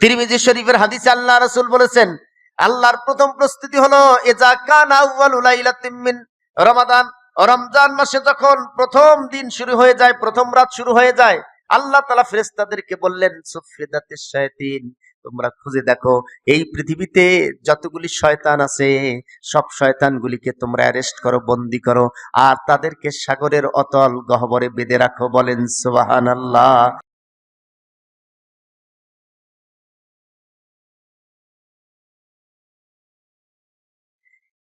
তিরমিজি শরীফের হাদিসে আল্লাহ রাসূল বলেছেন, আল্লাহর প্রথম প্রস্তুতি হলো ইজা কানা আউয়ালু লাইলাতিন মিন রমাদান, রমজান মাসে যখন প্রথম দিন শুরু হয়ে যায়, প্রথম রাত শুরু হয়ে যায়, আল্লাহ তাআলা ফেরেশতাদেরকে বললেন সুফিদাতিশ শায়াতিন, তোমরা খুঁজে দেখো এই পৃথিবীতে যতগুলি শয়তান আছে সব শয়তানগুলিকে তোমরা অ্যারেস্ট করো, বন্দী করো, আর তাদেরকে সাগরের অতল গহ্বরে বেঁধে রাখো। বলেন সুবহানাল্লাহ।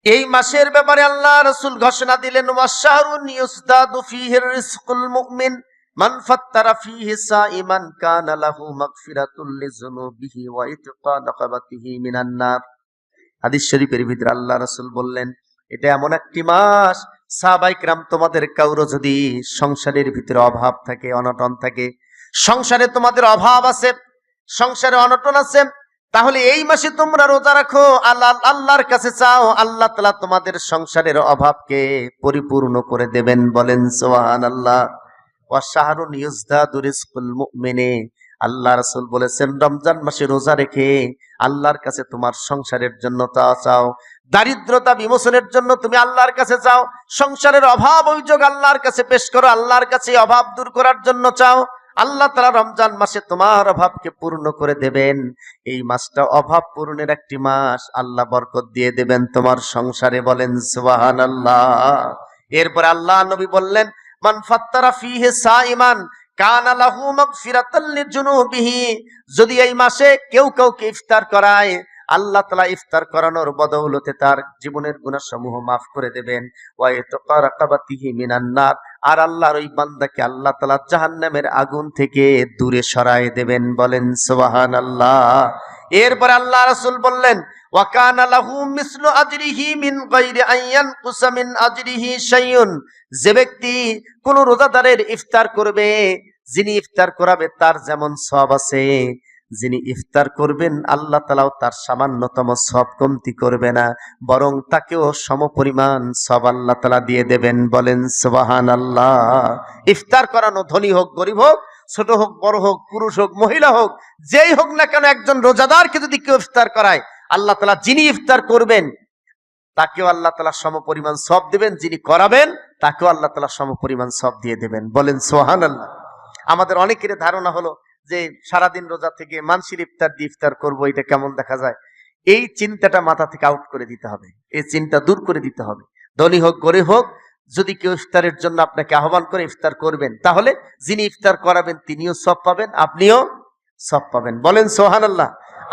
এই মাসের ব্যাপারে আল্লাহ রাসূল ঘোষণা দিলেন, ওয়াশাহরুন ইউসদাদু ফীহির রিজকুল মুমিন মান ফাত্তারা ফীহি সাইমান কানা লাহু মাগফিরাতুল লিযুনুবিহি ওয়া ইতকা নাকাবাতিহি মিনান নার। হাদিস শরীফের ভিতরে আল্লাহ রাসূল বললেন, এটা এমন একটি মাস, সাহাবায়ে কিরাম তোমাদের কারো যদি সংসারের ভিতরে অভাব থাকে, অনটন থাকে, সংসারে তোমাদের অভাব আছে, সংসারে অনটন আছে, তাহলে এই মাসে তোমরা রোজা রাখো, আল্লাহর কাছে চাও, আল্লাহ তাআলা তোমাদের সংসারের অভাবকে পরিপূর্ণ করে দেবেন। বলেন সুবহানাল্লাহ। ওয়া শাহরুন ইউজদাদু রিজকুল মুমিনে, আল্লাহ রাসূল বলেছেন রমজান মাসে রোজা রেখে আল্লাহর কাছে তোমার সংসারের জন্য চাও, দারিদ্রতা বিমোচনের জন্য তুমি আল্লাহর কাছে চাও, সংসারের অভাব অভিযোগ আল্লাহর কাছে পেশ করো, আল্লাহর কাছে অভাব দূর করার জন্য চাও, আল্লাহ তাআলা রমজান মাসে তোমার অভাবকে পূর্ণ করে দেবেন। এই মাসটা অভাব পূরণের একটি মাস, আল্লাহ বরকত দিয়ে দেবেন তোমার সংসারে। বলেন সুবহানাল্লাহ। এরপর আল্লাহ নবী বললেন, মান ফাত্তারা ফীহি সাইমান কানা লাহু মাগফিরাতাল লিযুনুবিহি, যদি এই মাসে কেউ কাউকে ইফতার করায়, আল্লাহ তাআলা ইফতার করানোর বদৌলতে তার জীবনের গুনাহসমূহ মাফ করে দেবেন। ওয়া ইতকা রাকাবাতিহি মিনান নার, আর আল্লাহর ওই বান্দাকে আল্লাহ তাআলা জাহান্নামের আগুন থেকে দূরে সরায় দেবেন। বলেন সুবহানাল্লাহ। এরপর আল্লাহ রাসূল বললেন, ওয়া কানা লাহু মিসলু আজরিহি মিন গায়রি আন ইয়ানকুসা মিন আজরিহি শাইউন, যে ব্যক্তি কোন রোজাদারের ইফতার করবে, যিনি ইফতার করাবে তার যেমন সওয়াব আছে, যিনি ইফতার করবেন আল্লাহ তাআলাও তার সামান্যতম সওয়াব কমতি করবে না, বরং তাকেও সমপরিমাণ সওয়াব আল্লাহ তাআলা দিয়ে দেবেন। বলেন সুবহানাল্লাহ। ইফতার করানো ধনী হোক গরিব হোক, ছোট হোক বড় হোক, পুরুষ হোক মহিলা হোক, যেই হোক না কেন, একজন রোজাদারকে যদি কেউ ইফতার করায়, আল্লাহ তাআলা যিনি ইফতার করবেন তাকেও আল্লাহ তাআলা সমপরিমাণ সওয়াব দিবেন, যিনি করাবেন তাকেও আল্লাহ তাআলা সমপরিমাণ সওয়াব দিয়ে দেবেন। বলেন সুবহানাল্লাহ। আমাদের অনেকের ধারণা হলো যে সারাদিন রোজা থেকে মানসির ইফতার দিয়ে ইফতার করবো, এটা কেমন দেখা যায়। এই চিন্তাটা মাথা থেকে আউট করে দিতে হবে, এই চিন্তা দূর করে দিতে হবে। ধনী হোক গরিব হোক, যদি কেউ ইফতারের জন্য আপনাকে আহ্বান করে ইফতার করবেন, তাহলে যিনি ইফতার করাবেন তিনিও সওয়াব পাবেন, আপনিও সওয়াব পাবেন। বলেন সুবহানাল্লাহ।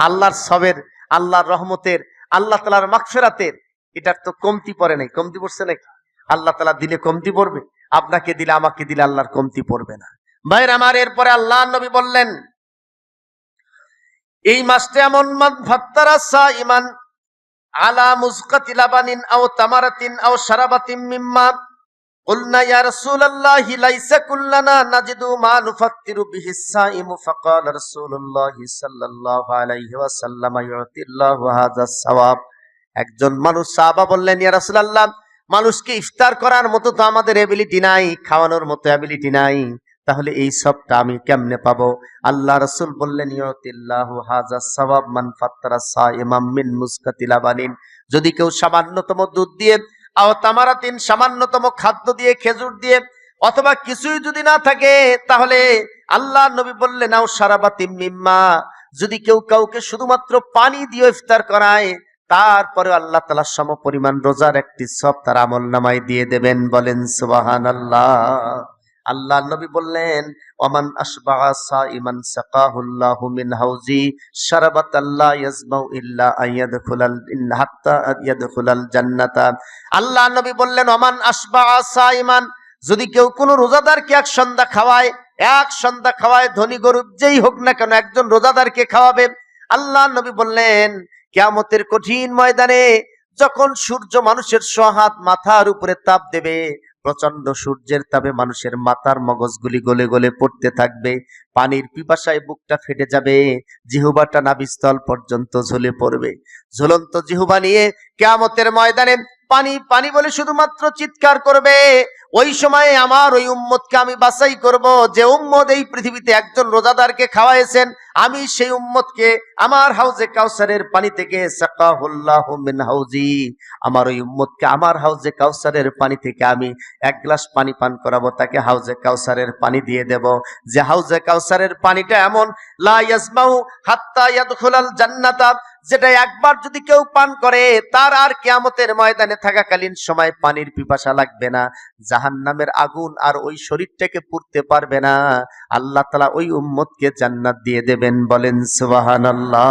আল্লাহর সবের, আল্লাহর রহমতের, আল্লাহ তাআলার মাগফিরাতের এটার তো কমতি পড়ে নাই। কমতি পড়ছে নাকি? আল্লাহ তাআলা দিলে কমতি পড়বে, আপনাকে দিলে আমাকে দিলে আল্লাহর কমতি পড়বে না। ভাইরা আমার, এরপরে আল্লাহ নবী বললেন, এই মাসটা এমন মান ফাত্তারা সাইমান আলা মুজকাতি লাবানিন আও তামারাতিন আও শারাবাতিন মিম্মা কুলনা ইয়া রাসূলুল্লাহি লাইসা কুল্লানা নাজিদু মা নুফাত্তিরু বিহি সাইমু ফাকালা রাসূলুল্লাহি সাল্লাল্লাহু আলাইহি ওয়াসাল্লাম ইউতিল্লাহু হাযাস সাওয়াব। একজন মানুষ সাহাবা বললেন, ইয়া রাসূলুল্লাহ, মানুষকে ইফতার করার মতো তো আমাদের এবিলিটি নাই, খাওয়ানোর মতো এবিলিটি নাই, তাহলে এই সবটা আমি কেমনে পাবো? আল্লাহ রাসূল বললেন, ইউতিল্লাহু হাযাস সাওয়াব মান ফাত্তারা সাইমাম মিন মুজকাতি লাবানিন, যদি কেউ সামান্যতম দুধ দিয়ে, আও তামারাতিন সামান্যতম খাদ্য দিয়ে, খেজুর দিয়ে, অথবা কিছুই যদি না থাকে, তাহলে আল্লাহ নবী বললেন, আও শারাবাতিম মিম্মা, যদি কেউ কাউকে শুধুমাত্র পানি দিয়ে ইফতার করায়, তারপরে আল্লাহ তাআলা সমপরিমাণ রোজার একটি সওয়াব তার আমলনামায় দিয়ে দেবেন। বলেন সুবহানাল্লাহ। আল্লাহ নবী বললেন, ওমান আশবাআ সাইমান সাকাহুল্লাহু মিন হাউজি শারাবাতাল্লা ইয়াজমাউ ইল্লা আয়াদখুলাল হাত্তা ইয়াদখুলাল জান্নাতা। আল্লাহ নবী বললেন, ওমান আশবাআ সাইমান, যদি কেউ কোন রোজাদারকে এক সন্ধ্যা খাওয়ায়, ধনী গরিব যেই হোক না কেন, একজন রোজাদারকে খাওয়াবে। আল্লাহ নবী বললেন, কিয়ামতের কঠিন ময়দানে যখন সূর্য মানুষের সহাত মাথার উপরে তাপ দেবে, প্রচন্ড সূর্যের তাপে মানুষের মাথার মগজগুলি গলে গলে পড়তে থাকবে, পানির পিপাসায় বুকটা ফেটে যাবে, জিহ্বাটা নাভিস্থল পর্যন্ত ঝুলে পড়বে। ঝুলন্ত জিহ্বা নিয়ে কিয়ামতের ময়দানে পানি পানি বলে শুধুমাত্র চিৎকার করবে, ওই সময়ে আমার ওই উম্মতকে আমি বাছাই করব, যে উম্মত এই পৃথিবীতে একজন রোজাদারকে খাওয়াইছেন, আমি সেই উম্মতকে আমার হাউজে কাউসারের পানি থেকে সাকাহুল্লাহু মিন হাউজি, আমার ওই উম্মতকে আমার হাউজে কাউসারের পানি থেকে আমি এক গ্লাস পানি পান করাবো, তাকে হাউজে কাউসারের পানি দিয়ে দেব, যে হাউজে কাউসারের পানিটা এমন লা ইয়াসমাউ হাত্তা ইয়াদখুলাল জান্নাতা, যেটা একবার যদি কেউ পান করে তার আর কিয়ামতের ময়দানে থাকাকালীন সময় পানির পিপাসা লাগবে না, জাহান্নামের আগুন আর ওই শরীরটাকে পুড়তে পারবে না, আল্লাহ তাআলা ওই উম্মতকে জান্নাত দিয়ে দেবেন। বলেন সুবহানাল্লাহ।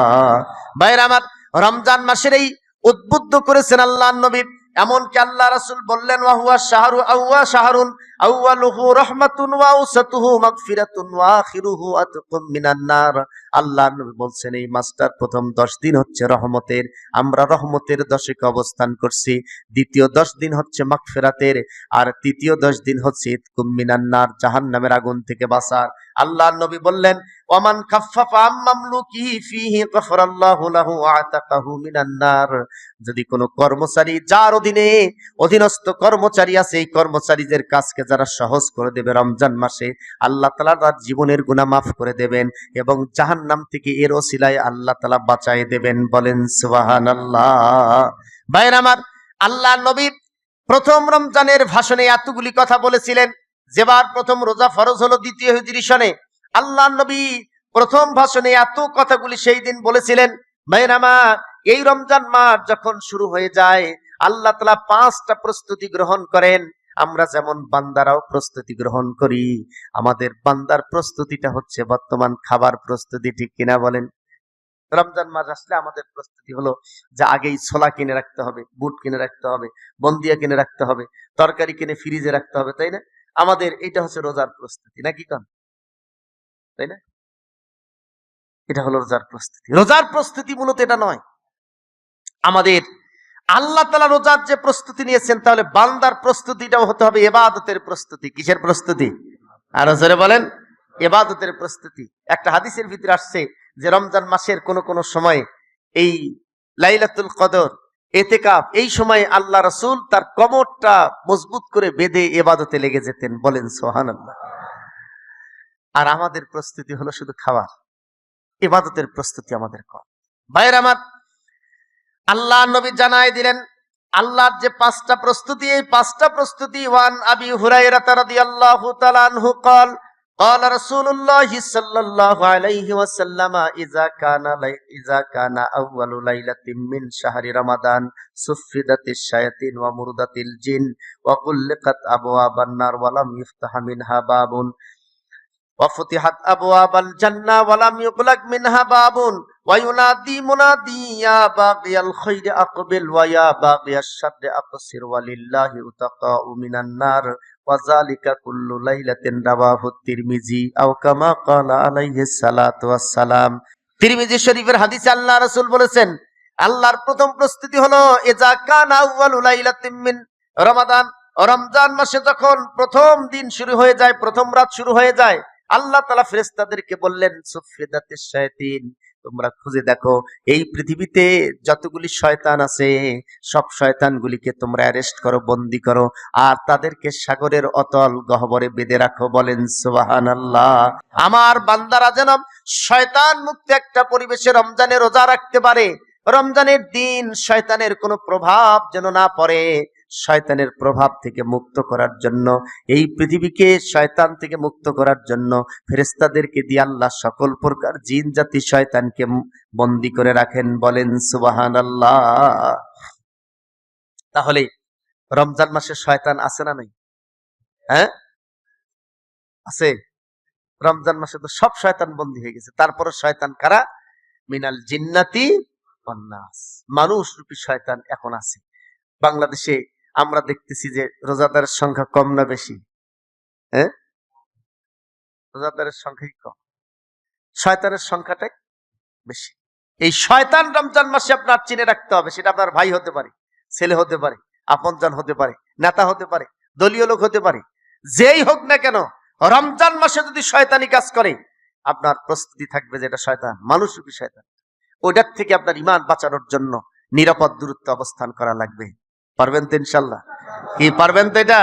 ভাইরা আমার, রমজান মাসের এই উদ্বুদ্ধ করেছেন আল্লাহর নবী, এমনকি আল্লাহ রাসূল বললেন ওয়া শাহরুন আউয়ালুহু রাহমাতুন ওয়া আওসাতুহু মাগফিরাতুন ওয়া আখিরুহু আতকুম মিনান নার। আল্লাহর নবী বলছেন এই মাসটার প্রথম 10 দিন হচ্ছে রহমতের, আমরা রহমতের দশকে অবস্থান করছি, দ্বিতীয় 10 দিন হচ্ছে মাগফিরাতের, আর তৃতীয় 10 দিন হচ্ছে ইতকুম মিনান নার, জাহান্নামের আগুন থেকে বাঁচার। আল্লাহর নবী বললেন ওয়ামান খাফফাফা আম মামলুকিহি ফীহি গফারাল্লাহু লাহু ওয়া আতাকাহু মিনান নার। যদি কোনো কর্মচারী, যার অধীনে অধীনস্থ কর্মচারী আছে, এই কর্মচারীদের কাজকে যারা সহজ করে দেবে রমজান মাসে, আল্লাহ তাআলা তার জীবনের গুনাহ মাফ করে দেবেন এবং জাহান্নাম থেকে এর ওসিলায় আল্লাহ তাআলা বাঁচায় দেবেন। বলেন সুবহানাল্লাহ। ভাইরা আমার, আল্লাহর নবী প্রথম রমজানের ভাষণে এতগুলি কথা বলেছিলেন। যেবার প্রথম রোজা ফরজ হলো দ্বিতীয় হিজরি সনে, আল্লাহর নবী প্রথম ভাষণে এত কথাগুলি সেই দিন বলেছিলেন। ভাইরা আমার, এই রমজান মাস যখন শুরু হয়ে যায়, আল্লাহ তাআলা 5টা প্রস্তুতি গ্রহণ করেন। আমরা যেমন বান্দারাও প্রস্তুতি গ্রহণ করি, আমাদের বান্দার প্রস্তুতিটা হচ্ছে বর্তমান খাবার প্রস্তুতি, ঠিক কিনা বলেন? রমজান মাস আসলে আমাদের প্রস্তুতি হলো যে আগেই ছোলা কিনে রাখতে হবে, বুট কিনে রাখতে হবে, বন্দিয়া কিনে রাখতে হবে, তরকারি কিনে ফ্রিজে রাখতে হবে, তাই না? আমাদের এটা হচ্ছে রোজার প্রস্তুতি, নাকি কন? তাই না? এটা হলো রোজার প্রস্তুতি। রোজার প্রস্তুতি মূলত এটা নয়। আমাদের আল্লাহ তাআলা রোজার যে প্রস্তুতি নিয়েছেন, তাহলে বান্দার প্রস্তুতিটাও হতে হবে ইবাদতের প্রস্তুতি। কিসের প্রস্তুতি? আরো জোরে বলেন। ইবাদতের প্রস্তুতি। একটা হাদিসের ভিতরে আসছে যে রমজান মাসের কোন কোন সময় এই লাইলাতুল কদর, ইতিকাফ, এই সময় আল্লাহ রাসূল তার কোমরটা মজবুত করে বেঁধে ইবাদতে লেগে যেতেন। বলেন সুবহানাল্লাহ। আর আমাদের প্রস্তুতি হলো শুধু খাবার, ইবাদতের প্রস্তুতি আমাদের কম। ভাইরা আমার, আল্লাহ নবী জানাই দিলেন আল্লাহর যে 5টা প্রস্তুতি, এই 5টা প্রস্তুতি। ওয়ান আবি হুরায়রা রাদিয়াল্লাহু তাআলা আনহু قال قال رسول الله صلى الله عليه وسلم اذا كان اول ليله من شهر رمضان صفدت الشياطين ومردت الجن وغلقت ابواب النار ولم يفتح منها باب وفتحت أبواب الجنة ولم يغلق منها باب وينادي منادي يا باغي الخير أقبل ويا باغي الشر أقصر ولله أتقاء من النار وذلك كل ليلة رواه الترمذي أو كما قال عليه الصلاة والسلام। তিরমিজি শরীফের হাদিসে আল্লাহ রাসূল বলেছেন, আল্লাহর প্রথম প্রস্তুতি হলো ইজা কানা আউয়ালু লাইলাতিন মিন রমাদান, রমজান মাসে যখন প্রথম দিন শুরু হয়ে যায়, প্রথম রাত শুরু হয়ে যায়, আল্লাহ তাআলা ফেরেশতাদেরকে বললেন সুফিদাতিশ শায়াতিন, তোমরা খুঁজে দেখো এই পৃথিবীতে যতগুলি শয়তান আছে সব শয়তানগুলিকে তোমরা অ্যারেস্ট করো, বন্দী করো, আর তাদেরকে সাগরের অতল গহ্বরে বেঁধে রাখো। বলেন সুবহানাল্লাহ। আমার বান্দারা যেন শয়তান মুক্ত একটা পরিবেশে রমজানে রোজা রাখতে পারে, রমজানের দিন শয়তানের কোনো প্রভাব যেন না পড়ে, শয়তানের প্রভাব থেকে মুক্ত করার জন্য, এই পৃথিবীকে শয়তান থেকে মুক্ত করার জন্য ফেরেশতাদেরকে দিয়ে আল্লাহ সকল প্রকার জিন জাতি শয়তানকে বন্দী করে রাখেন। বলেন সুবহানাল্লাহ। তাহলে রমজান মাসে শয়তান আছে না নাই? হ্যাঁ, আছে। রমজান মাসে তো সব শয়তান বন্দী হয়ে গেছে। তারপরে শয়তান কারা? মিনাল জিন্নাতি ওয়ান নাস, মানুষ রূপী শয়তান এখন আছে। বাংলাদেশে আমরা দেখতেছি যে রোজাদারের সংখ্যা কম না বেশি? হ্যাঁ, রোজাদারের সংখ্যাই কম, শয়তানের সংখ্যাটাই বেশি। এই শয়তান রমজান মাসে আপনার চিনে রাখতে হবে। সেটা আপনার ভাই হতে পারে, ছেলে হতে পারে, আপনজন হতে পারে, নেতা হতে পারে, দলীয় লোক হতে পারে, যেই হোক না কেন, রমজান মাসে যদি শয়তানি কাজ করে, আপনার প্রস্তুতি থাকবে যে এটা শয়তান, মানুষরূপী শয়তান। ওইটার থেকে আপনার ঈমান বাঁচানোর জন্য নিরাপদ দূরত্বে অবস্থান করা লাগবে। পারবেন তো ইনশাল্লাহ? কি পারবেন তো এটা?